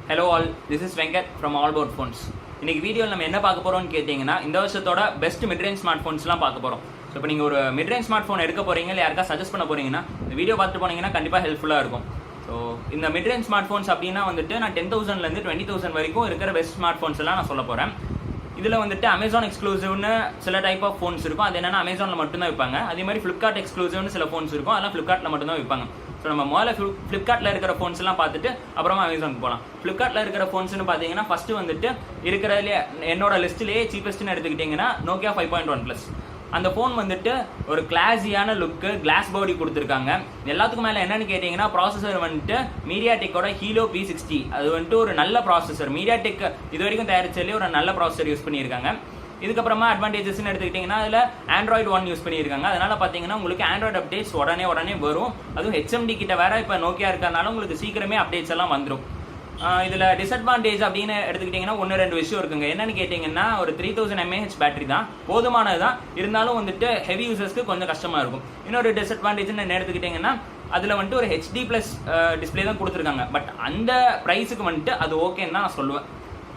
Hello all, this is Venkat from AllBoutPhones. இன்னைக்கு வீடியோவில் நம்ம என்ன பார்க்க போறோம்னு கேட்டிங்கன்னா இந்த வருஷத்தோட பெஸ்ட் மிட்ரேஞ்ச் ஸ்மார்ட் ஃபோன்ஸ்லாம் பார்க்க போறோம். ஸோ இப்போ நீங்கள் ஒரு மிட்ரேஞ்ச் ஸ்மார்ட் ஃபோன் எடுக்க போறீங்க இல்லை யாருக்கா சஜஸ்ட் பண்ண போறீங்கன்னா இந்த வீடியோ பார்த்துட்டு போனீங்கன்னா கண்டிப்பாக ஹெல்ப்ஃபுல்லாக இருக்கும். ஸோ இந்த மிட்ரேஞ்ச் ஸ்மார்ட் ஃபோன்ஸ் அப்படின்னா வந்துட்டு நான் 10,000லேருந்து 20,000 வரைக்கும் இருக்கிற பெஸ்ட் ஸ்மார்ட் ஃபோன்ஸ் எல்லாம் நான் சொல்ல போகிறேன். இதில் வந்துட்டு அமேசான் எக்ஸ்க்ளூசிவ்னு சில டைப் ஆஃப் ஃபோன்ஸ் இருக்கும். அது என்னன்னா அமேசானில் மட்டும்தான் வைப்பாங்க. அதே மாதிரி ஃப்ளிப்கார்ட் எக்ஸ்க்ளூசிவ்னு சில ஃபோன்ஸ் இருக்கும். அதெல்லாம் ஃப்ளிப்கார்ட்டில் மட்டும்தான் வைப்பாங்க. ஸோ நம்ம முதல்ல ஃப்ளிப்கார்ட்டில் இருக்கிற ஃபோன்ஸ் எல்லாம் பார்த்துட்டு அப்புறமா அமேசானுக்கு போகலாம். ஃப்ளிப்கார்ட்டில் இருக்கிற ஃபோன்ஸ்னு பார்த்தீங்கன்னா ஃபஸ்ட்டு வந்துட்டு இருக்கிறதுலே என்னோட லிஸ்ட்லேயே சீப்பஸ்ட்னு எடுத்துக்கிட்டிங்கன்னா Nokia 5.1+. அந்த ஃபோன் வந்துட்டு ஒரு கிளாஸியான லுக்கு, கிளாஸ் பாடி கொடுத்துருக்காங்க. எல்லாத்துக்கும் மேலே என்னன்னு கேட்டிங்கன்னா ப்ராசஸர் வந்துட்டு மீடியாடெக்கோட ஹீலோ P60. அது வந்துட்டு ஒரு நல்ல ப்ராசஸர். மீடியாடெக் இது வரைக்கும் தயாரிச்சதுலேயே ஒரு நல்ல ப்ராசஸர் யூஸ் பண்ணியிருக்காங்க. இதுக்கப்புறமா அட்வான்டேஜஸ்ன்னு எடுத்துக்கிட்டிங்கன்னா அதில் Android 1 யூஸ் பண்ணியிருக்காங்க. அதனால் பார்த்தீங்கன்னா உங்களுக்கு ஆண்ட்ராய்டு அப்டேட்ஸ் உடனே வரும். அதுவும் HMD கிட்ட வேற இப்போ நோக்கியா இருக்கிறனால உங்களுக்கு சீக்கிரமே அப்டேட்ஸ் எல்லாம் வந்துடும். இதில் டிஸ்அட்வான்டேஜ் அப்படின்னு எடுத்துக்கிட்டிங்கன்னா 1-2 விஷயம் இருக்குங்க. என்னன்னு கேட்டிங்கன்னா ஒரு 3000 mAh பேட்டரி தான், போதுமானது தான். இருந்தாலும் வந்துட்டு ஹெவி யூசர்ஸ்க்கு கொஞ்சம் கஷ்டமாக இருக்கும். இன்னொரு டிஸ்அட்வான்டேஜ்னு என்ன எடுத்துக்கிட்டிங்கன்னா அதில் வந்துட்டு ஒரு HD+ டிஸ்பிளே தான் கொடுத்துருக்காங்க. பட் அந்த ப்ரைஸுக்கு வந்துட்டு அது ஓகேன்னு தான் நான் சொல்லுவேன்.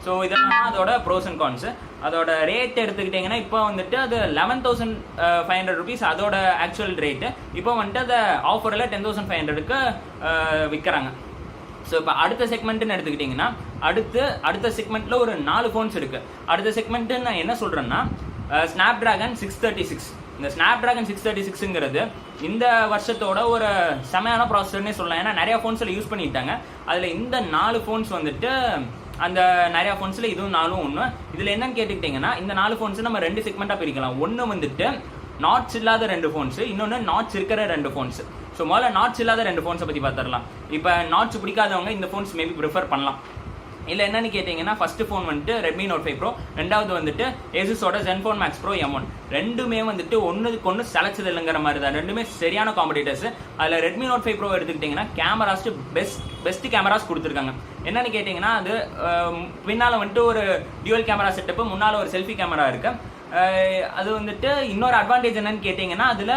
ஸோ இதெல்லாம் அதோட ப்ரோஸ் அண்ட் கான்ஸு. அதோட ரேட் எடுத்துக்கிட்டிங்கன்னா இப்போ வந்துட்டு அது 11,500 rupees அதோட ஆக்சுவல் ரேட்டு. இப்போ வந்துட்டு அதை ஆஃபரில் 10,500க்கு விற்கிறாங்க. ஸோ இப்போ அடுத்த செக்மெண்ட்டுன்னு எடுத்துக்கிட்டிங்கன்னா அடுத்த செக்மெண்ட்டில் ஒரு 4 ஃபோன்ஸ் இருக்குது. அடுத்த செக்மெண்ட்டு நான் என்ன சொல்கிறேன்னா Snapdragon 636. இந்த Snapdragon 636ங்கிறது இந்த வருஷத்தோட ஒரு செமையான ப்ராசஸர்னே சொல்லலாம். ஏன்னா நிறையா ஃபோன்ஸில் யூஸ் பண்ணிட்டாங்க. அதில் இந்த 4 ஃபோன்ஸ் வந்துட்டு அந்த நிறையா ஃபோன்ஸில் இதுவும் 4ம் ஒன்று. இதில் என்னன்னு கேட்டுக்கிட்டிங்கன்னா இந்த 4 ஃபோன்ஸை நம்ம 2 செக்மெண்ட்டாக பிரிக்கலாம். ஒன்று வந்துட்டு நாட்ஸ் இல்லாத 2 ஃபோன்ஸு, இன்னொன்று நாட்ஸ் இருக்கிற 2 ஃபோன்ஸு. ஸோ முதல்ல நாட்ஸ் இல்லாத 2 ஃபோன்ஸை பற்றி பார்த்துடலாம். இப்போ நாட்ஸ் பிடிக்காதவங்க இந்த ஃபோன்ஸ் மேபி ப்ரிஃபர் பண்ணலாம். இல்லை என்னன்னு கேட்டிங்கன்னா ஃபஸ்ட்டு ஃபோன் வந்துட்டு Redmi Note 5 Pro, ரெண்டாவது வந்துட்டு Asusோட Zenfone Max Pro M1. ரெண்டுமே வந்துட்டு ஒன்றுக்கு செலக்சது இல்லைங்கிற மாதிரி தான். ரெண்டுமே சரியான காம்படிட்டர்ஸ். அதில் Redmi Note 5 Pro எடுத்துக்கிட்டிங்கன்னா கேமராஸ் பெஸ்ட் கேமராஸ் கொடுத்துருக்காங்க. என்னன்னு கேட்டிங்கன்னா அது பின்னால் வந்துட்டு ஒரு டியூவல் கேமரா செட்டப்பு, முன்னால் ஒரு செல்ஃபி கேமரா இருக்குது. அது வந்துட்டு இன்னொரு அட்வான்டேஜ் என்னன்னு கேட்டிங்கன்னா அதில்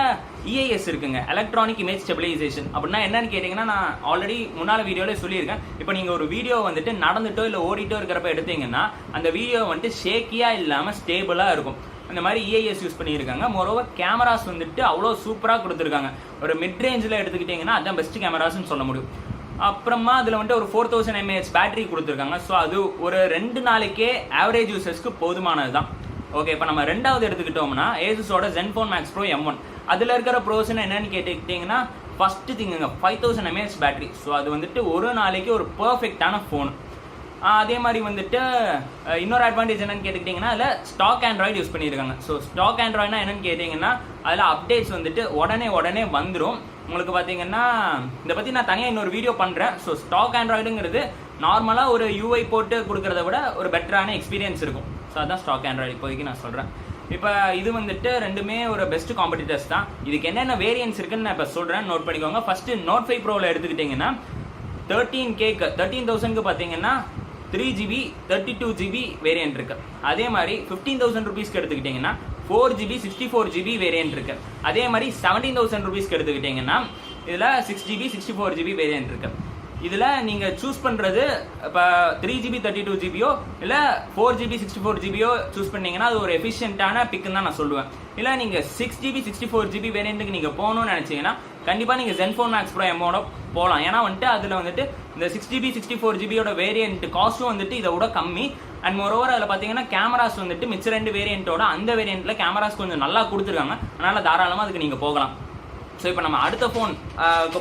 EIS இருக்குங்க, எலக்ட்ரானிக் இமேஜ் ஸ்டெபிலைசேஷன். அப்படின்னா என்னன்னு கேட்டிங்கன்னா நான் ஆல்ரெடி முன்னால் வீடியோவில் சொல்லியிருக்கேன். இப்போ நீங்கள் ஒரு வீடியோ வந்துட்டு நடந்துட்டோ இல்லை ஓடிட்டோ இருக்கிறப்ப எடுத்தீங்கன்னா அந்த வீடியோ வந்துட்டு ஷேக்கியாக இல்லாமல் ஸ்டேபிளாக இருக்கும். அந்த மாதிரி EIS யூஸ் பண்ணியிருக்காங்க. மோரோவர் கேமராஸ் வந்துட்டு அவ்வளோ சூப்பராக கொடுத்துருக்காங்க. ஒரு மிட் ரேஞ்சில் எடுத்துக்கிட்டிங்கன்னா அதுதான் பெஸ்ட் கேமராஸ்ன்னு சொல்ல முடியும். அப்புறமா அதில் வந்துட்டு ஒரு 4000 mAh பேட்டரி கொடுத்துருக்காங்க. ஸோ அது ஒரு 2 நாளைக்கே ஆவரேஜ் யூசர்ஸ்க்கு போதுமானது தான். ஓகே, இப்போ நம்ம ரெண்டாவது எடுத்துக்கிட்டோம்னா Asusோட Zenfone Max Pro M1. அதில் இருக்கிற ப்ரோஸ்ன்னு என்னன்னு கேட்டுக்கிட்டிங்கன்னா ஃபஸ்ட்டு திங்குங்க 5000 mAh பேட்டரி. ஸோ அது வந்துட்டு ஒரு நாளைக்கு ஒரு பர்ஃபெக்டான ஃபோன். அதே மாதிரி வந்துட்டு இன்னொரு அட்வான்டேஜ் என்னன்னு கேட்டுக்கிட்டிங்கன்னா அதில் ஸ்டாக் ஆண்ட்ராய்டு யூஸ் பண்ணியிருக்காங்க. ஸோ ஸ்டாக் ஆண்ட்ராய்டுனா என்னன்னு கேட்டிங்கன்னா அதில் அப்டேட்ஸ் வந்துட்டு உடனே வந்துடும். உங்களுக்கு பார்த்தீங்கன்னா இதை பற்றி நான் தனியாக இன்னொரு வீடியோ பண்ணுறேன். ஸோ ஸ்டாக் ஆண்ட்ராய்டுங்கிறது நார்மலாக ஒரு UI போட்டு கொடுக்குறத விட ஒரு பெட்டரான எக்ஸ்பீரியன்ஸ் இருக்கும். ஸோ அதான் ஸ்டாக் ஆண்ட்ராய்டு இப்போதைக்கு நான் சொல்கிறேன். இப்போ இது வந்துட்டு ரெண்டுமே ஒரு பெஸ்ட் காம்படிட்டர்ஸ் தான். இதுக்கு என்னென்ன வேரியன்ஸ் இருக்குன்னு நான் இப்போ சொல்கிறேன், நோட் பண்ணிக்கோங்க. ஃபஸ்ட்டு Note 5 Proவில் எடுத்துக்கிட்டிங்கன்னா 13,000க்கு பார்த்தீங்கன்னா 3GB 32GB வேரியன்ட் இருக்குது. அதே மாதிரி 15,000 rupeesக்கு எடுத்துக்கிட்டிங்கன்னா 4GB 64GB வேரியன்ட் இருக்குது. அதே மாதிரி 17,000 rupeesக்கு எடுத்துக்கிட்டிங்கன்னா இதில் 6GB 64GB வேரியன்ட் இருக்குது. இதில் நீங்கள் சூஸ் பண்ணுறது இப்போ 3GB 32GBயோ இல்லை 4GB 64GBயோ சூஸ் பண்ணிங்கன்னா அது ஒரு எஃபிஷியண்ட்டான பிக்குன்னு தான் நான் சொல்லுவேன். இல்லை நீங்கள் 6GB 64GB வேரியண்ட்டுக்கு நீங்கள் போகணும்னு நினச்சிங்கன்னா கண்டிப்பாக நீங்கள் Zenfone Max Pro M1 போகலாம். ஏன்னா வந்துட்டு அதில் வந்துட்டு இந்த 6GB 64GBயோட வேரியண்ட் காஸ்ட்டும் வந்துட்டு இதை விட கம்மி. அண்ட் மோரோவர் அதில் பார்த்தீங்கன்னா கேமராஸ் வந்துட்டு மிச்ச 2 வேரியண்ட்டோட அந்த வேரியண்ட்டில் கேமராஸ் கொஞ்சம் நல்லா கொடுத்துருக்காங்க. அதனால் தாராளமாக அதுக்கு நீங்கள் போகலாம். ஸோ இப்போ நம்ம அடுத்த ஃபோன்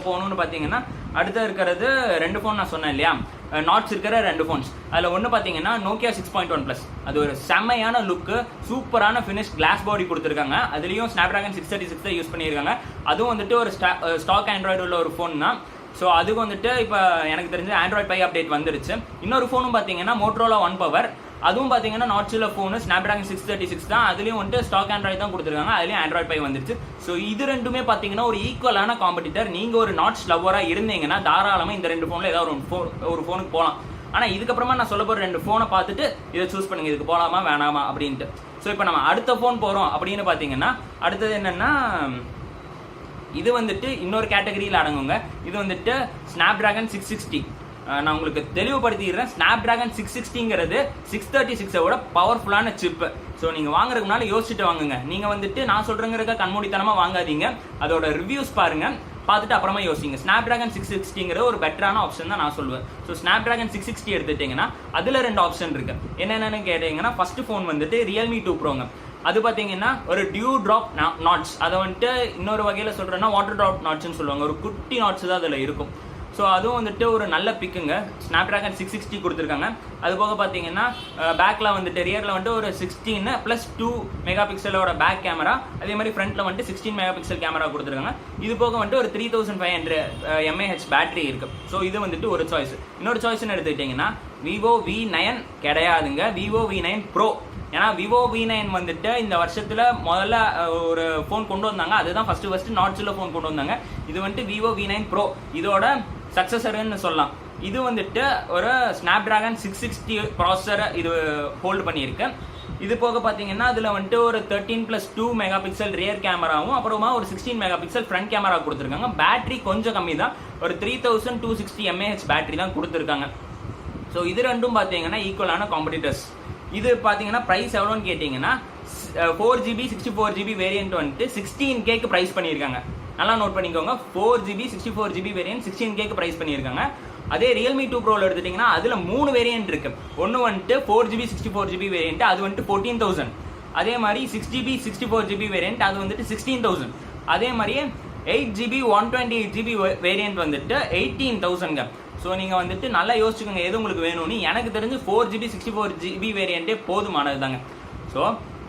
போகணுன்னு பார்த்தீங்கன்னா அடுத்த இருக்கிறது 2 ஃபோன் நான் சொன்னேன் இல்லையா, நாட்ஸ் இருக்கிற 2 ஃபோன்ஸ். அதில் ஒன்று பார்த்தீங்கன்னா Nokia 6.1+. அது ஒரு செம்மையான லுக்கு, சூப்பரான ஃபினிஷ், கிளாஸ் பாடி கொடுத்துருக்காங்க. அதுலேயும் Snapdragon 636 தான் யூஸ் பண்ணியிருக்காங்க. அதுவும் வந்துட்டு ஒரு ஸ்டாக் ஆண்ட்ராய்டு உள்ள ஒரு ஃபோன் தான். ஸோ அதுக்கு வந்துட்டு இப்போ எனக்கு தெரிஞ்ச Android Pie அப்டேட் வந்துருச்சு. இன்னொரு ஃபோனும் பார்த்தீங்கன்னா Motorola One Power. அதுவும் பார்த்தீங்கன்னா நாட்ஸில் ஃபோனு Snapdragon 636 தான். அதுலேயும் வந்துட்டு ஸ்டாக் ஆண்ட்ராய்டு தான் கொடுத்துருக்காங்க. அதுலேயும் Android Pie வந்துருச்சு. ஸோ இது ரெண்டுமே பார்த்தீங்கன்னா ஒரு ஈக்குவலான காம்படிட்டர். நீங்கள் ஒரு நாட்ஸ் லவ்வராக இருந்தீங்கன்னா தாராளமாக இந்த 2 ஃபோனில் ஏதாவது ஒரு ஃபோனுக்கு போகலாம். ஆனால் இதுக்கப்புறமா நான் சொல்ல போகிற 2 ஃபோனை பார்த்துட்டு இதை சூஸ் பண்ணுங்கள், இதுக்கு போகலாமா வேணாமா அப்படின்ட்டு. ஸோ இப்போ நம்ம அடுத்த ஃபோன் போகிறோம் அப்படின்னு பார்த்தீங்கன்னா அடுத்தது என்னென்னா இது வந்துட்டு இன்னொரு கேட்டகரியில் அடங்குங்க. இது வந்துட்டு Snapdragon 660. நான் உங்களுக்கு தெளிவுபடுத்திடுறேன். ஸ்னாப்டிராகன் 660ங்கிறது 636 பவர்ஃபுல்லான சிப். ஸோ நீங்கள் வாங்குறதுக்கு முன்னாடி யோசிச்சுட்டு வாங்குங்க. நீங்கள் வந்துட்டு நான் சொல்கிறேங்கிறக்க கண்மூடித்தனமாக வாங்காதீங்க. அதோட ரிவ்யூஸ் பாருங்கள், பார்த்துட்டு அப்புறமா யோசிங்க. ஸ்னாப்டிராகன் 660ங்கிற ஒரு பெட்டரான ஆப்ஷன் தான் நான் சொல்லுவேன். ஸோ ஸ்னாப்டிராகன் 660 எடுத்துட்டிங்கன்னா அதில் 2 ஆப்ஷன் இருக்கு. என்னென்னு கேட்டிங்கன்னா, ஃபர்ஸ்ட் ஃபோன் வந்துட்டு ரியல்மி 2 ப்ரோங்க. அது பார்த்தீங்கன்னா ஒரு டியூ ட்ராப் நாட்ஸ், அதை வந்துட்டு இன்னொரு வகையில் சொல்கிறேன்னா வாட்டர் ட்ராப் நாட்ஸ்ன்னு சொல்லுவாங்க. ஒரு குட்டி நாட்ஸ் தான் அதில் இருக்கும். ஸோ அதுவும் வந்துட்டு ஒரு நல்ல பிக்குங்க. ஸ்னாப்டிராகன் 660 கொடுத்துருக்காங்க. அது போக பார்த்தீங்கன்னா பேக்கில் வந்துட்டு ரியரில் வந்துட்டு ஒரு 16+2 மெகா பிக்சலோட பேக் கேமரா, அதே மாதிரி ஃப்ரண்ட்டில் வந்துட்டு 16 மெகா பிக்சல் கேமரா கொடுத்துருக்காங்க. இது போக வந்துட்டு ஒரு 3500 mAh பேட்டரி இருக்குது. ஸோ இது வந்துட்டு ஒரு சாய்ஸ். இன்னொரு சாய்ஸ்ன்னு எடுத்துக்கிட்டிங்கன்னா விவோ V9 கிடையாதுங்க, விவோ V9 ப்ரோ. ஏன்னா விவோ V9 வந்துட்டு இந்த வருஷத்துல முதல்ல ஒரு ஃபோன் கொண்டு வந்தாங்க. அதுதான் ஃபர்ஸ்ட் நாட்ஸில் ஃபோன் கொண்டு வந்தாங்க. இது வந்துட்டு விவோ V9 ப்ரோ, இதோட சக்சஸர்னு சொல்லலாம். இது வந்துட்டு ஒரு ஸ்னாப்டிராகன் 660 ப்ராசஸரை இது ஹோல்டு பண்ணியிருக்கு. இது போக பார்த்தீங்கன்னா அதில் வந்துட்டு ஒரு 13+2 மெகா பிக்சல் ரியர் கேமராவும் அப்புறமா ஒரு 16 மெகா பிக்சல் ஃப்ரண்ட் கேமரா கொடுத்துருக்காங்க. பேட்டரி கொஞ்சம் கம்மி தான், ஒரு 3260 mAh பேட்டரி தான் கொடுத்துருக்காங்க. ஸோ இது ரெண்டும் பார்த்தீங்கன்னா ஈக்குவலான காம்படிட்டர்ஸ். இது பார்த்தீங்கன்னா ப்ரைஸ் எவ்வளோன்னு கேட்டிங்கன்னா 4GB 64GB வேரியன்ட் வந்துட்டு 16K ப்ரைஸ் பண்ணியிருக்காங்க. நல்லா நோட் பண்ணிக்கோங்க, 4GB 64GB variant 16K price பண்ணியிருக்காங்க. அதே ரியல்மி 2 ப்ரோவில் எடுத்துட்டிங்கன்னா அதில் 3 வேரியன்ட் இருக்கு. ஒன்று வந்துட்டு 4GB 64GB வேரியன்ட், அது வந்துட்டு 14,000. அதே மாதிரி 6GB 64GB வேரியன்ட், அது வந்துட்டு 16,000. அதே மாதிரியே 8GB 128GB வேரியன்ட் வந்துட்டு 18,000. ஸோ நீங்கள் வந்துட்டு நல்லா யோசிச்சுக்கோங்க எது உங்களுக்கு வேணும்னு. எனக்கு தெரிஞ்சு 4GB 64GB வேரியண்ட்டே போதுமானது தாங்க. ஸோ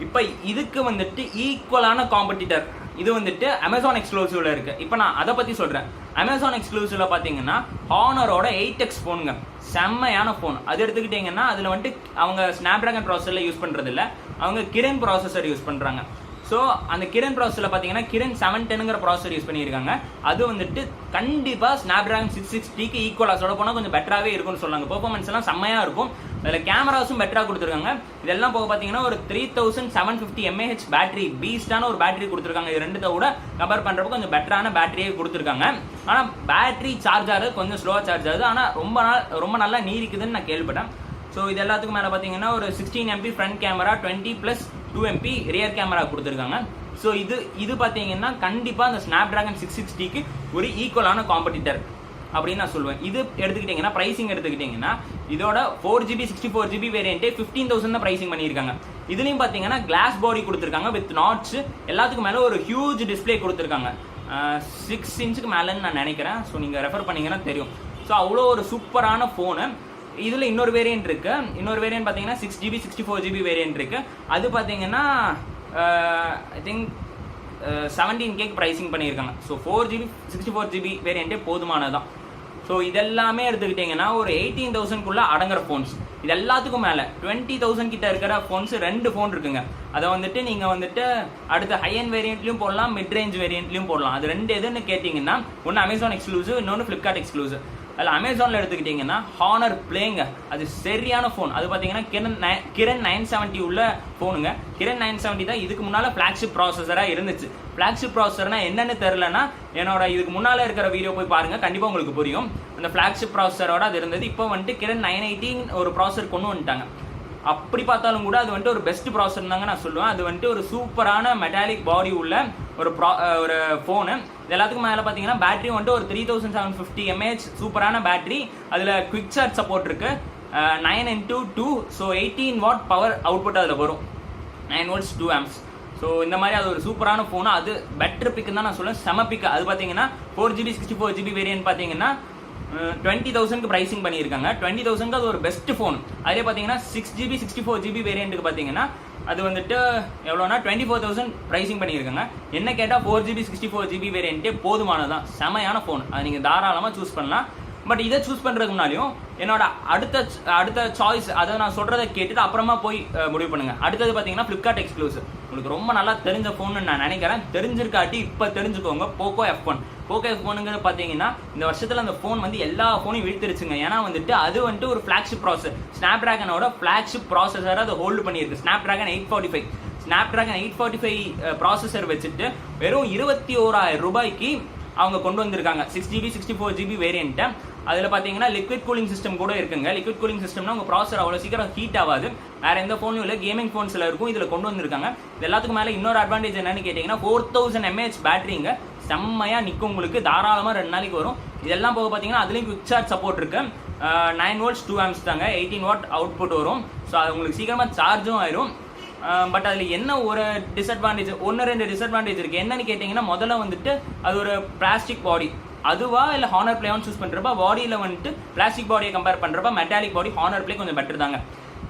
இப்போ இதுக்கு வந்துட்டு ஈக்குவலான காம்படிட்டர் இது வந்துட்டு அமேசான் எக்ஸ்க்ளூசிவ்ல இருக்கு. இப்போ நான் அதை பற்றி சொல்கிறேன். அமேசான் எக்ஸ்க்ளூசிவ்ல பார்த்தீங்கன்னா ஹானரோட 8X ஃபோனுங்க, செம்மையான ஃபோன். அது எடுத்துக்கிட்டிங்கன்னா அதில் வந்துட்டு அவங்க ஸ்னாப்டிராகன் ப்ராசஸரில் யூஸ் பண்ணுறது இல்லை, அவங்க கிரண் ப்ராசஸர் யூஸ் பண்ணுறாங்க. ஸோ அந்த கிரண் ப்ராசஸரில் பார்த்தீங்கன்னா கிரண் 710ங்கிற ப்ராசஸர் யூஸ் பண்ணியிருக்காங்க. அது வந்துட்டு கண்டிப்பாக ஸ்னாப்டிராகன் 660க்கு ஈக்குவலாக சொல்ல போனால் கொஞ்சம் பெட்டராகவே இருக்கும்னு சொன்னாங்க. பெர்ஃபார்மன்ஸ் எல்லாம் செம்மையாக இருக்கும். அதில் கேமராஸும் பெட்டராக கொடுத்துருக்காங்க. இதெல்லாம் போக பார்த்தீங்கன்னா ஒரு 3750 mAh பேட்டரி, பீஸ்டான ஒரு பேட்டரி கொடுத்துருக்காங்க. இது ரெண்டு கூட கம்பேர் பண்ணுறப்போ கொஞ்சம் பெட்டரான பேட்டரியே கொடுத்துருக்காங்க. ஆனால் பேட்டரி சார்ஜ் ஆகுது கொஞ்சம் ஸ்லோவாக சார்ஜ் ஆகுது, ஆனால் ரொம்ப நல்லா நீடிக்குதுன்னு நான் கேள்விப்பட்டேன். ஸோ இது எல்லாத்துக்கும் மேலே பார்த்தீங்கன்னா ஒரு 16 MP front camera, 20+2 MP rear camera கொடுத்துருக்காங்க. ஸோ இது பார்த்தீங்கன்னா கண்டிப்பாக அந்த ஸ்னாப்டிராகன் 660க்கு ஒரு ஈக்குவலான காம்படிட்டர் அப்படின்னு நான் சொல்லுவேன். இது எடுத்துக்கிட்டிங்கன்னா ப்ரைசிங் எடுத்துக்கிட்டிங்கன்னா இதோட 4GB 64GB வேரியன்ட்டே 15,000 தான் ப்ரைசிங் பண்ணியிருக்காங்க. இதுலேயும் பார்த்தீங்கன்னா கிளாஸ் பாடி கொடுத்துருக்காங்க வித் நாட்ஸ். எல்லாத்துக்கும் மேலே ஒரு ஹியூஜ் டிஸ்பிளே கொடுத்துருக்காங்க, 6 இன்ச்சுக்கு மேலேன்னு நான் நினைக்கிறேன். ஸோ நீங்கள் ரெஃபர் பண்ணிங்கன்னா தெரியும். ஸோ அவ்வளோ ஒரு சூப்பரான ஃபோனு. இதில் இன்னொரு வேரியன்ட் இருக்கு. இன்னொரு வேரியன்ட் பார்த்தீங்கன்னா 6GB 64GB வேரியன்ட் இருக்கு. அது பார்த்தீங்கன்னா ஐ திங்க் 17K ப்ரைசிங் பண்ணியிருக்காங்க. So 4GB 64GB வேரியன்ட்டே போதுமானதான். ஸோ இதெல்லாமே எடுத்துக்கிட்டிங்கன்னா ஒரு 18,000க்குள்ளே அடங்குற ஃபோன்ஸ். இது எல்லாத்துக்கும் மேலே 20,000 கிட்ட இருக்கிற ஃபோன்ஸ் 2 ஃபோன் இருக்குங்க. அதை வந்துட்டு நீங்கள் வந்துட்டு அடுத்த ஹை அண்ட் வேரியன்ட்லையும் போடலாம், மிட் ரேஞ்ச் வேரியன்ட்லையும் போடலாம். அது ரெண்டு எதுன்னு கேட்டிங்கன்னா ஒன்று அமேசான் எக்ஸ்க்ளூசிவ், இன்னொன்று ஃப்ளிப்கார்ட் எக்ஸ்க்ளூசிவ். அதில் அமேசானில் எடுத்துக்கிட்டிங்கன்னா ஹானர் பிளேங்க, அது சரியான ஃபோன். அது பார்த்தீங்கன்னா கிரண் 970 உள்ள ஃபோனுங்க. கிரண் 970 தான் இதுக்கு முன்னால் ஃப்ளாக்ஷிப் ப்ராசஸராக இருந்துச்சு. ஃப்ளாக்ஷிப் ப்ராசஸர்னா என்னன்னு தெரிலனா என்னோட இதுக்கு முன்னால் இருக்கிற வீடியோ போய் பாருங்கள், கண்டிப்பாக உங்களுக்கு புரியும். அந்த ஃப்ளாக்ஷிப் ப்ராசஸரோட அது இருந்தது. இப்போ வந்துட்டு கிரண் 980 ஒரு ப்ராசஸர் கொண்டு வந்துட்டாங்க. அப்படி பார்த்தாலும் கூட அது வந்துட்டு ஒரு பெஸ்ட் ப்ராசஸர் தாங்க நான் சொல்லுவேன். அது வந்துட்டு ஒரு சூப்பரான மெட்டாலிக் பாடி உள்ள ஒரு ஃபோனு. இது எல்லாத்துக்கும் மேலே பார்த்தீங்கன்னா பேட்டரி வந்துட்டு ஒரு 3750 mAh சூப்பரான பேட்டரி. அதில் குவிக் சார்ஜ் சப்போர்ட் இருக்கு, 9x2, so 18 watt power output அதில் வரும், 9 volts 2 amps. ஸோ இந்த மாதிரி அது ஒரு சூப்பரான ஃபோனு. அது பெட்டர் பிக்குன்னு தான் நான் சொல்லுவேன், செம பிக்கு. அது பார்த்தீங்கன்னா 4GB 64GB வேரியன்ட் பார்த்தீங்கன்னா 20,000க்கு ப்ரைசிங் பண்ணியிருக்காங்க. 20,000க்கு அது ஒரு பெஸ்ட் ஃபோன். அதே பார்த்தீங்கன்னா 6GB 64GB வேரியண்ட்டுக்கு பார்த்தீங்கன்னா அது வந்துட்டு எவ்வளோனா 24,000 ப்ரைசிங் பண்ணியிருக்காங்க. என்ன கேட்டால் 4GB 64GB வேரியண்ட்டே போதுமானதான், செமையான ஃபோன். அதை நீங்கள் தாராளமாக சூஸ் பண்ணலாம். பட் இதை சூஸ் பண்ணுறதுக்கு முன்னாடியும் என்னோட அடுத்த சாய்ஸ் அதை நான் சொல்கிறத கேட்டுட்டு அப்புறமா போய் முடிவு பண்ணுங்கள். அடுத்தது பார்த்தீங்கன்னா ஃப்ளிப்கார்ட் எக்ஸ்க்ளூசிவ். உங்களுக்கு ரொம்ப நல்லா தெரிஞ்ச ஃபோன்னு நான் நினைக்கிறேன். தெரிஞ்சிருக்காட்டி இப்போ தெரிஞ்சுக்கோங்க. Poco F1. போக்கோ F1ங்கிறது பார்த்தீங்கன்னா இந்த வருஷத்தில் அந்த ஃபோன் வந்து எல்லா ஃபோனையும் வீழ்த்திருச்சுங்க. ஏன்னா வந்துட்டு அது வந்துட்டு ஒரு ஃப்ளாக்ஷிப் ப்ராசஸர், ஸ்னாப்டிராகனோட ஃப்ளாக்ஷிப் ப்ராசஸரை அதை ஹோல்டு பண்ணியிருக்கு. ஸ்னாப்டிராகன் 845 ப்ராசஸர் வச்சுட்டு வெறும் 21,000 ரூபாய்க்கு அவங்க கொண்டு வந்திருக்காங்க 6GB 64GB வேரியண்ட்டை. அதில் பார்த்தீங்கன்னா லிக்விட் கூலிங் சிஸ்டம் கூட இருக்குங்க. லிக்விட் கூலிங் சிஸ்டம்னா உங்கள் ப்ராசர் அவ்வளோ சீக்கிரம் ஹீட் ஆகாது. வேறு எந்த ஃபோன்லையும் இல்லை, கேமிங் ஃபோன்ஸில் இருக்கும். இதில் கொண்டு வந்திருக்காங்க. இது எல்லாத்துக்கும் மேலே இன்னொரு அட்வான்டேஜ் என்னன்னு கேட்டிங்கன்னா 4000 mAh பேட்டரிங்க. செம்மையாக நிற்கும், உங்களுக்கு தாராளமாக 2 நாளைக்கு வரும். இதெல்லாம் போக பார்த்தீங்கன்னா அதுலேயும் குவிக் சார்ஜ் சப்போர்ட் இருக்குது. 9 volts 2 amps தாங்க, 18 watt அவுட்புட் வரும். ஸோ அது உங்களுக்கு சீக்கிரமாக சார்ஜும் ஆயிரும். பட் அதில் என்ன ஒரு டிஸ்அட்வான்டேஜ், 1-2 டிஸ்அட்வான்டேஜ் இருக்குது. என்னன்னு கேட்டிங்கன்னா முதல்ல வந்துட்டு அது ஒரு பிளாஸ்டிக் பாடி. அதுவா இல்லை ஹானர் பிளேவான்னு சூஸ் பண்ணுறப்ப பாடியில் வந்துட்டு பிளாஸ்டிக் பாடியை கம்பேர் பண்ணுறப்ப மெட்டாலிக் பாடி ஹானர் பிளே கொஞ்சம் பெட்டர் தாங்க.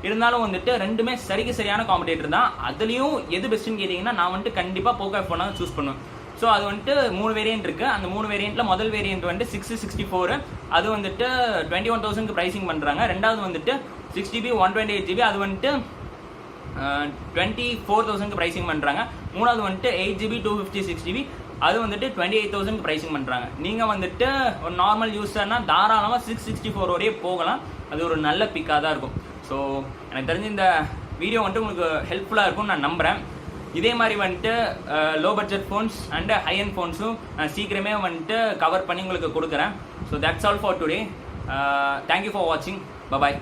இருந்தாலும் வந்துட்டு ரெண்டுமே சரியான காம்படேட்டர் தான். அதுலேயும் எது பெஸ்ட்டுன்னு கேட்டிங்கன்னா நான் வந்துட்டு கண்டிப்பாக போக்கோ F1 தான் சூஸ் பண்ணுவேன். ஸோ அது வந்துட்டு 3 வேரியன்ட் இருக்குது. அந்த 3 வேரியண்ட்டில் முதல் வேரியன்ட் வந்துட்டு 664, அது வந்துட்டு 21,000க்கு ப்ரைசிங் பண்ணுறாங்க. ரெண்டாவது வந்துட்டு 6GB 128GB, அது வந்துட்டு 24,000க்கு ப்ரைசிங் பண்ணுறாங்க. மூணாவது வந்துட்டு 8GB 256GB, அது வந்துட்டு 28,000க்கு ப்ரைசிங் பண்ணுறாங்க. நீங்கள் வந்துட்டு ஒரு நார்மல் யூஸர்னா தாராளமாக 664 போகலாம். அது ஒரு நல்ல பிக்காக தான் இருக்கும். ஸோ எனக்கு தெரிஞ்சு இந்த வீடியோ வந்துட்டு உங்களுக்கு ஹெல்ப்ஃபுல்லாக இருக்கும்னு நான் நம்புகிறேன். இதே மாதிரி வந்துட்டு low budget phones and high and ஃபோன்ஸும் நான் சீக்கிரமே வந்துட்டு கவர் பண்ணி உங்களுக்கு கொடுக்குறேன். So that's all for today. Thank you for வாட்சிங். பபாய்.